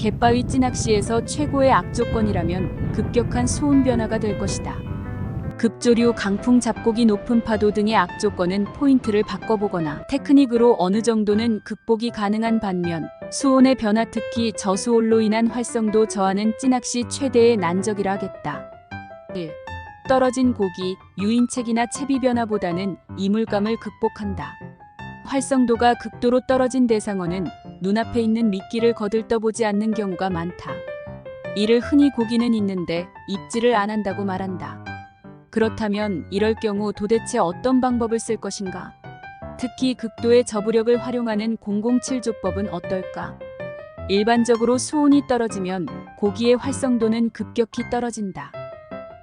갯바위 찌낚시에서 최고의 악조건이라면 급격한 수온 변화가 될 것이다. 급조류, 강풍, 잡곡이 높은 파도 등의 악조건은 포인트를 바꿔보거나 테크닉으로 어느 정도는 극복이 가능한 반면 수온의 변화, 특히 저수온로 인한 활성도 저하는 찌낚시 최대의 난적이라 하겠다. 1. 떨어진 고기, 유인책이나 채비 변화보다는 이물감을 극복한다. 활성도가 극도로 떨어진 대상어는 눈앞에 있는 미끼를 거들떠보지 않는 경우가 많다. 이를 흔히 고기는 있는데 입질을 안 한다고 말한다. 그렇다면 이럴 경우 도대체 어떤 방법을 쓸 것인가? 특히 극도의 저부력을 활용하는 007조법은 어떨까? 일반적으로 수온이 떨어지면 고기의 활성도는 급격히 떨어진다.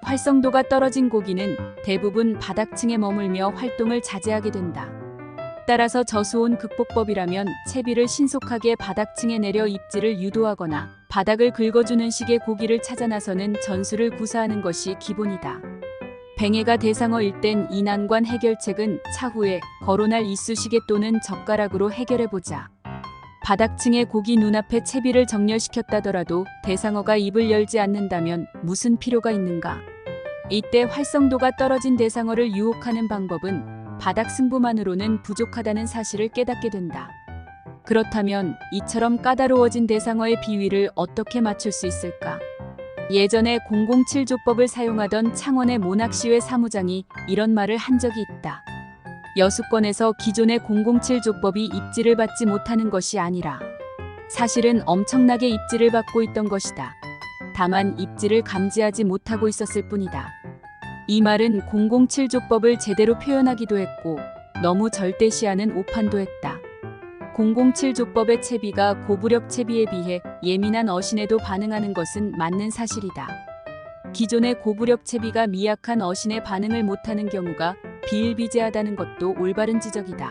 활성도가 떨어진 고기는 대부분 바닥층에 머물며 활동을 자제하게 된다. 따라서 저수온 극복법이라면 채비를 신속하게 바닥층에 내려 입질을 유도하거나 바닥을 긁어주는 식의 고기를 찾아 나서는 전술을 구사하는 것이 기본이다. 뱅에가 대상어일 땐 이 난관 해결책은 차후에 거론할 이쑤시개 또는 젓가락으로 해결해보자. 바닥층의 고기 눈앞에 채비를 정렬시켰다더라도 대상어가 입을 열지 않는다면 무슨 필요가 있는가? 이때 활성도가 떨어진 대상어를 유혹하는 방법은 바닥 승부만으로는 부족하다는 사실을 깨닫게 된다. 그렇다면 이처럼 까다로워진 대상어의 비위를 어떻게 맞출 수 있을까? 예전에 007조법을 사용하던 창원의 모낚시회 사무장이 이런 말을 한 적이 있다. 여수권에서 기존의 007조법이 입질을 받지 못하는 것이 아니라 사실은 엄청나게 입질을 받고 있던 것이다. 다만 입질을 감지하지 못하고 있었을 뿐이다. 이 말은 007조법을 제대로 표현하기도 했고 너무 절대시하는 오판도 했다. 007조법의 채비가 고부력 채비에 비해 예민한 어신에도 반응하는 것은 맞는 사실이다. 기존의 고부력 채비가 미약한 어신에 반응을 못하는 경우가 비일비재하다는 것도 올바른 지적이다.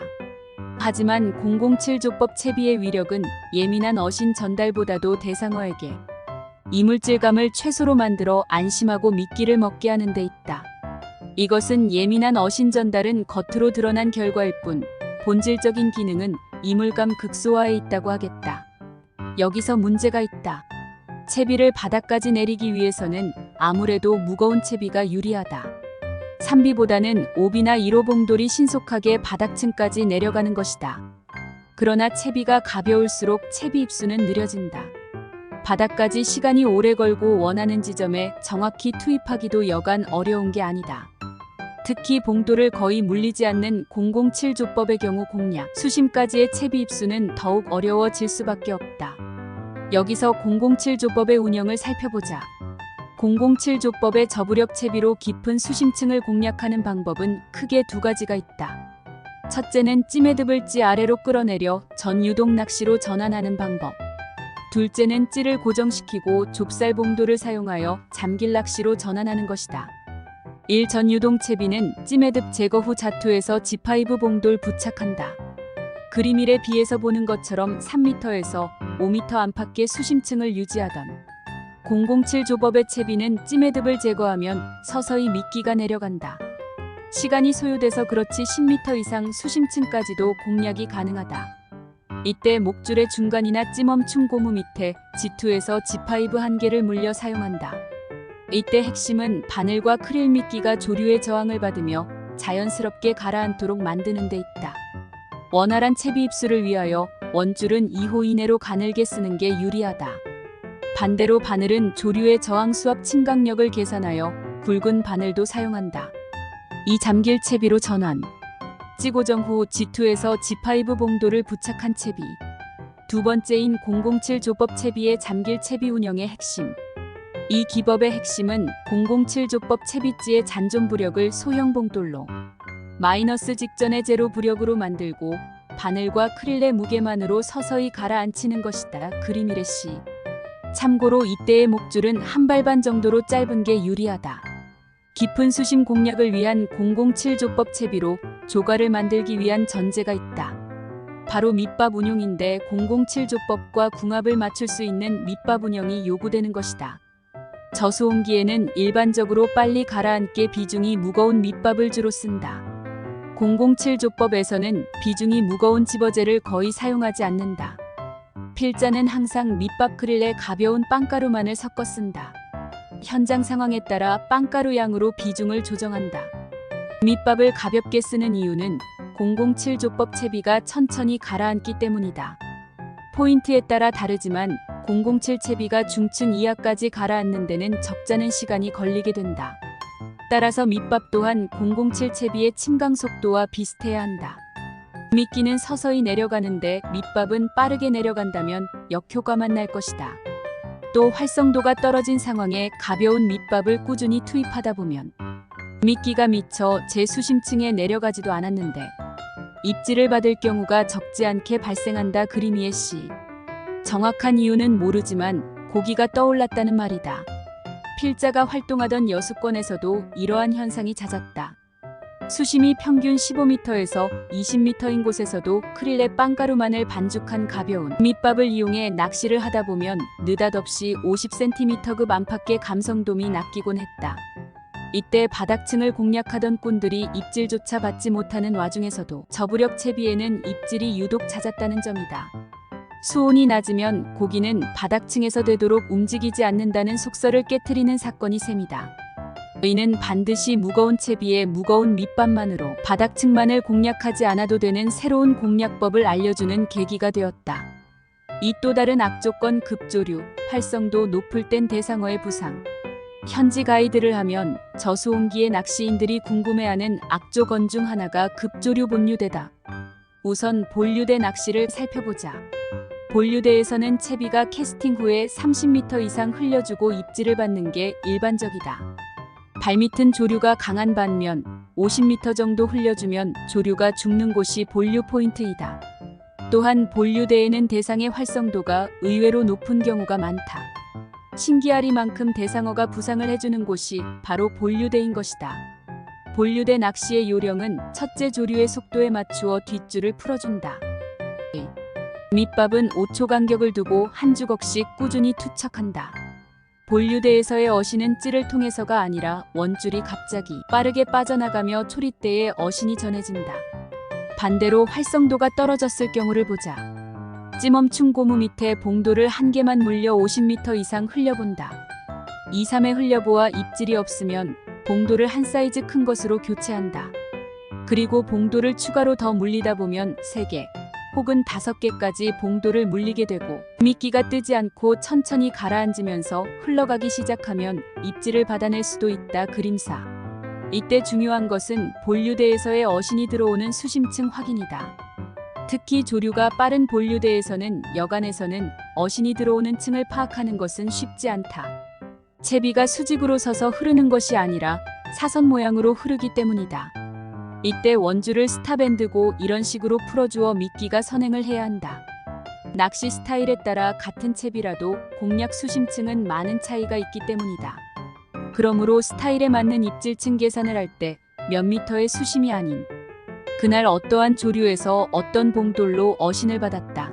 하지만 007조법 채비의 위력은 예민한 어신 전달보다도 대상어에게 이물질감을 최소로 만들어 안심하고 미끼를 먹게 하는 데 있다. 이것은 예민한 어신 전달은 겉으로 드러난 결과일 뿐 본질적인 기능은 이물감 극소화에 있다고 하겠다. 여기서 문제가 있다. 채비를 바닥까지 내리기 위해서는 아무래도 무거운 채비가 유리하다. 3비보다는 5비나 1호 봉돌이 신속하게 바닥층까지 내려가는 것이다. 그러나 채비가 가벼울수록 채비 입수는 느려진다. 바닥까지 시간이 오래 걸고 원하는 지점에 정확히 투입하기도 여간 어려운 게 아니다. 특히 봉돌을 거의 물리지 않는 007조법의 경우 공략, 수심까지의 채비 입수는 더욱 어려워질 수밖에 없다. 여기서 007조법의 운영을 살펴보자. 007조법의 저부력 채비로 깊은 수심층을 공략하는 방법은 크게 두 가지가 있다. 첫째는 찌매듭을 찌 아래로 끌어내려 전유동 낚시로 전환하는 방법. 둘째는 찌를 고정시키고 좁쌀 봉돌을 사용하여 잠길 낚시로 전환하는 것이다. 1. 전유동 채비는 찌매듭 제거 후 자투에서 지파이브 봉돌 부착한다. 그림 1에 비해서 보는 것처럼 3m에서 5m 안팎의 수심층을 유지하던 007조법의 채비는 찌매듭을 제거하면 서서히 미끼가 내려간다. 시간이 소요돼서 그렇지 10m 이상 수심층까지도 공략이 가능하다. 이때 목줄의 중간이나 찌멈춤 고무 밑에 G2에서 지파이브 한 개를 물려 사용한다. 이때 핵심은 바늘과 크릴 미끼가 조류의 저항을 받으며 자연스럽게 가라앉도록 만드는 데 있다. 원활한 채비 입수를 위하여 원줄은 2호 이내로 가늘게 쓰는 게 유리하다. 반대로 바늘은 조류의 저항 수압 침각력을 계산하여 굵은 바늘도 사용한다. 이 잠길 채비로 전환. 찌 고정 후 G2에서 G5 봉돌을 부착한 채비. 두 번째인 007조법 채비의 잠길 채비 운영의 핵심. 이 기법의 핵심은 007조법 채비찌의 잔존 부력을 소형 봉돌로 마이너스 직전의 제로 부력으로 만들고 바늘과 크릴의 무게만으로 서서히 가라앉히는 것이다. 그림 1시. 참고로 이때의 목줄은 한 발 반 정도로 짧은 게 유리하다. 깊은 수심 공략을 위한 007조법 채비로 조가를 만들기 위한 전제가 있다. 바로 밑밥 운용인데 007조법과 궁합을 맞출 수 있는 밑밥 운영이 요구되는 것이다. 저수온기에는 일반적으로 빨리 가라앉게 비중이 무거운 밑밥을 주로 쓴다. 007조법에서는 비중이 무거운 집어제를 거의 사용하지 않는다. 필자는 항상 밑밥 크릴에 가벼운 빵가루만을 섞어 쓴다. 현장 상황에 따라 빵가루 양으로 비중을 조정한다. 밑밥을 가볍게 쓰는 이유는 007 조법 채비가 천천히 가라앉기 때문이다. 포인트에 따라 다르지만 007 채비가 중층 이하까지 가라앉는 데는 적잖은 시간이 걸리게 된다. 따라서 밑밥 또한 007 채비의 침강 속도와 비슷해야 한다. 미끼는 서서히 내려가는데 밑밥은 빠르게 내려간다면 역효과만 날 것이다. 또 활성도가 떨어진 상황에 가벼운 밑밥을 꾸준히 투입하다 보면 미끼가 미처 제수심층에 내려가지도 않았는데 입질을 받을 경우가 적지 않게 발생한다. 그리미에 씨. 정확한 이유는 모르지만 고기가 떠올랐다는 말이다. 필자가 활동하던 여수권에서도 이러한 현상이 잦았다. 수심이 평균 15m에서 20m인 곳에서도 크릴에 빵가루만을 반죽한 가벼운 밑밥을 이용해 낚시를 하다 보면 느닷없이 50cm급 안팎의 감성돔이 낚이곤 했다. 이때 바닥층을 공략하던 꾼들이 입질조차 받지 못하는 와중에서도 저부력 채비에는 입질이 유독 잦았다는 점이다. 수온이 낮으면 고기는 바닥층에서 되도록 움직이지 않는다는 속설을 깨트리는 사건이 셈이다. 이는 반드시 무거운 채비에 무거운 밑밥만으로 바닥층만을 공략하지 않아도 되는 새로운 공략법을 알려주는 계기가 되었다. 이 또 다른 악조건 급조류, 활성도 높을 땐 대상어의 부상. 현지 가이드를 하면 저수온기의 낚시인들이 궁금해하는 악조건 중 하나가 급조류 본류대다. 우선 본류대 낚시를 살펴보자. 본류대에서는 채비가 캐스팅 후에 30m 이상 흘려주고 입질을 받는 게 일반적이다. 발밑은 조류가 강한 반면 50m 정도 흘려주면 조류가 죽는 곳이 본류 포인트이다. 또한 본류대에는 대상의 활성도가 의외로 높은 경우가 많다. 신기하리만큼 대상어가 부상을 해주는 곳이 바로 본류대인 것이다. 본류대 낚시의 요령은 첫째 조류의 속도에 맞추어 뒷줄을 풀어준다. 밑밥은 5초 간격을 두고 한 주걱씩 꾸준히 투척한다. 본류대에서의 어신은 찌를 통해서가 아니라 원줄이 갑자기 빠르게 빠져나가며 초리대에 어신이 전해진다. 반대로 활성도가 떨어졌을 경우를 보자. 찌멈춘 고무 밑에 봉도를 한 개만 물려 50m 이상 흘려본다. 2, 3회 흘려보아 입질이 없으면 봉도를 한 사이즈 큰 것으로 교체한다. 그리고 봉도를 추가로 더 물리다 보면 3개 혹은 5개까지 봉도를 물리게 되고 미끼가 뜨지 않고 천천히 가라앉으면서 흘러가기 시작하면 입질을 받아낼 수도 있다. 그림사. 이때 중요한 것은 본류대에서의 어신이 들어오는 수심층 확인이다. 특히 조류가 빠른 본류대에서는 여간에서는 어신이 들어오는 층을 파악하는 것은 쉽지 않다. 채비가 수직으로 서서 흐르는 것이 아니라 사선 모양으로 흐르기 때문이다. 이때 원줄을 스탑앤드고 이런 식으로 풀어주어 미끼가 선행을 해야 한다. 낚시 스타일에 따라 같은 채비라도 공략 수심층은 많은 차이가 있기 때문이다. 그러므로 스타일에 맞는 입질층 계산을 할 때 몇 미터의 수심이 아닌 그날 어떠한 조류에서 어떤 봉돌로 어신을 받았다.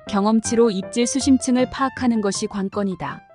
경험치로 입질 수심층을 파악하는 것이 관건이다.